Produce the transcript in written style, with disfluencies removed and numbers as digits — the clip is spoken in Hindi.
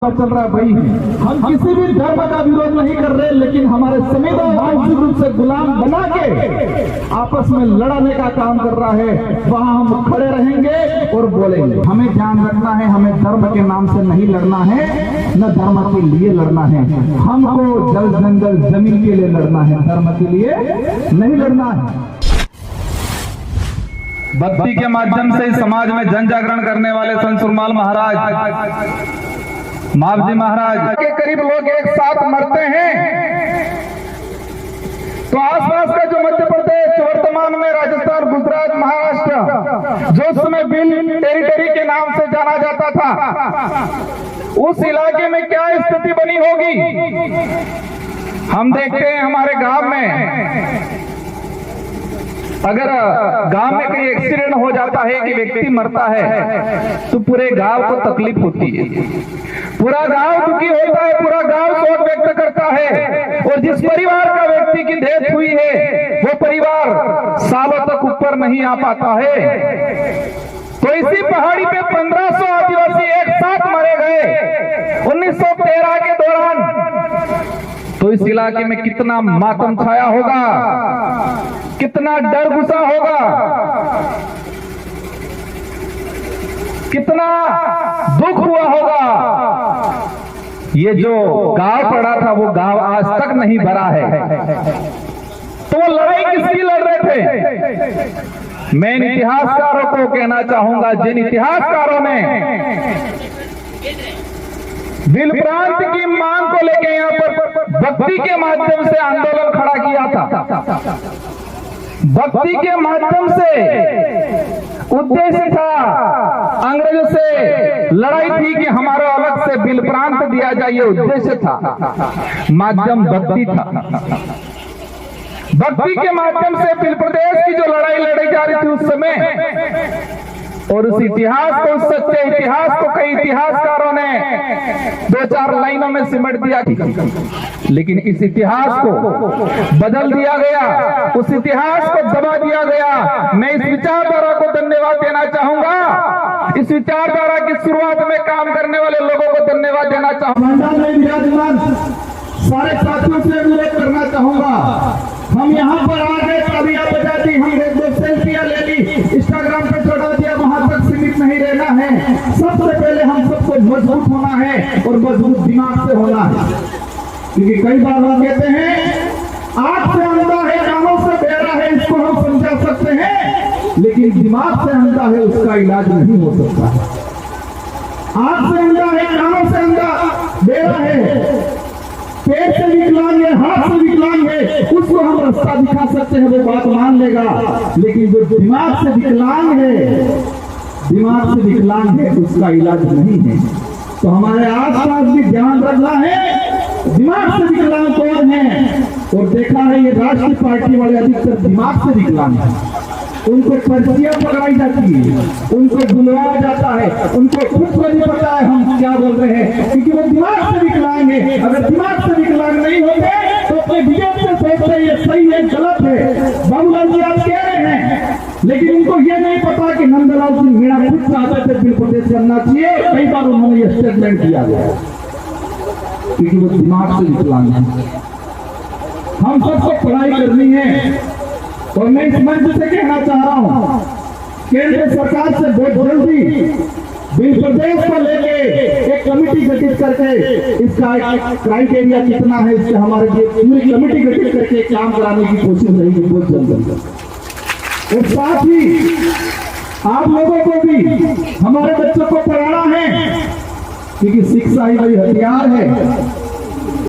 चल रहा है भाई। हम किसी भी धर्म का विरोध नहीं कर रहे, लेकिन हमारे संविधान मानसिक रूप से गुलाम बना के आपस में लड़ाने का काम कर रहा है। वहां हम खड़े रहेंगे और बोलेंगे। हमें ध्यान रखना है, हमें धर्म के नाम से नहीं लड़ना है, न धर्म के लिए लड़ना है। हमको जल जंगल जमीन के लिए लड़ना है, धर्म के लिए नहीं लड़ना है। भक्ति के माध्यम से समाज में जन जागरण करने वाले संत सुरमाल महाराज, मावजी महाराज के करीब लोग एक साथ मरते हैं, तो आसपास का जो मध्य प्रदेश, वर्तमान में राजस्थान, गुजरात, महाराष्ट्र, जो उस समय बिल टेरिटरी के नाम से जाना जाता था, उस इलाके में क्या स्थिति बनी होगी। हम देखते हैं हमारे गांव में, अगर गांव में कहीं एक्सीडेंट हो जाता है कि व्यक्ति मरता है, तो पूरे गांव को तकलीफ होती है, पूरा गांव दुखी होता है, पूरा गांव शोक व्यक्त करता है। और जिस परिवार का व्यक्ति की डेथ हुई है, वो परिवार सालों तक ऊपर नहीं आ पाता है। तो इसी पहाड़ी पे 1500 आदिवासी एक साथ मारे गए 1913 के दौरान। तो इस इलाके में कितना मातम छाया होगा, कितना डर घुसा होगा, कितना दुख हुआ होगा। ये जो गांव पड़ा था, वो गांव आज तक नहीं भरा है। तो वो लड़ाई किसकी लड़ रहे थे? मैं इन इतिहासकारों को कहना चाहूंगा, जिन इतिहासकारों ने बिल प्रांत की मांग को लेकर यहाँ पर भक्ति के माध्यम से आंदोलन खड़ा किया था। भक्ति के माध्यम से उद्देश्य था, अंग्रेजों से लड़ाई थी कि हमारा अलग से बिल प्रांत दिया जाए, ये उद्देश्य था। माध्यम भक्ति था। भक्ति के माध्यम से बिल प्रदेश की जो लड़ाई लड़ी जा रही थी उस समय, और उस इतिहास को, उस सच्चे इतिहास को कई इतिहासकारों ने 2-4 लाइनों में सिमट दिया, लेकिन इस इतिहास को बदल दिया गया, उस इतिहास को दबा दिया गया। मैं इस विचारधारा को धन्यवाद देना चाहूंगा, इस विचारधारा की शुरुआत में काम करने वाले लोगों को धन्यवाद देना चाहूंगा। विराजमान सारे साथियों से अनुरोध करना चाहूंगा, हम यहाँ पर आ गए, तालियां बजा दी, हम एक दो सेल्फियां ले ली, इंस्टाग्राम पे चढ़ा दिया, वहां तक सीमित नहीं रहना है। सबसे पहले हम सबको मजबूत होना है और मजबूत दिमाग से होना है। क्योंकि कई बार हम कहते हैं आंख से अंधा है, कानों से बहरा है, इसको हम समझा सकते हैं, लेकिन दिमाग से अंधा है, उसका इलाज नहीं हो सकता। आंख से अंधा है, कानों से अंधा बहरा है, पेट से विकलांग है, हाथ से विकलांग है, उसको हम रास्ता दिखा सकते हैं, वो बात मान लेगा। लेकिन जो दिमाग से विकलांग है, दिमाग से विकलांग है, उसका इलाज नहीं है। तो हमारे आसपास भी ध्यान रखना है, दिमाग से विकलांग कौन है। और देखा है ये राष्ट्रीय पार्टी वाले अधिकतर दिमाग से विकलांग है, उनको पर्चियां पकड़ाई जाती है, उनको बुलवाया जाता है, उनको खुद को नहीं पता है हम क्या बोल रहे हैं, क्योंकि वो दिमाग से विकलांग है। अगर दिमाग से विकलांग नहीं होते तो अपने विवेक से सोचते हैं ये सही है, गलत है। बाबूलाल जी आप कह रहे हैं, लेकिन उनको ये नहीं पता कि नंदलाल सिंह मीणा खुद चाहते थे बिल प्रदेश करना चाहिए। कई बार उन्होंने ये स्टेटमेंट दिया गया, क्योंकि वो दिमाग से विकलांग है। हम सबको पढ़ाई करनी है, और मैं इस मंच से कहना चाह रहा हूं, केंद्र सरकार से बहुत जल्दी बिल प्रदेश को लेके एक कमेटी गठित करके, इसका क्राइटेरिया कितना है, इससे हमारे लिए पूरी कमेटी गठित करके काम कराने की कोशिश रहेगी बहुत जल्द। और साथ ही आप लोगों को भी हमारे बच्चों को पढ़ाना है, क्योंकि शिक्षा ही वही हथियार है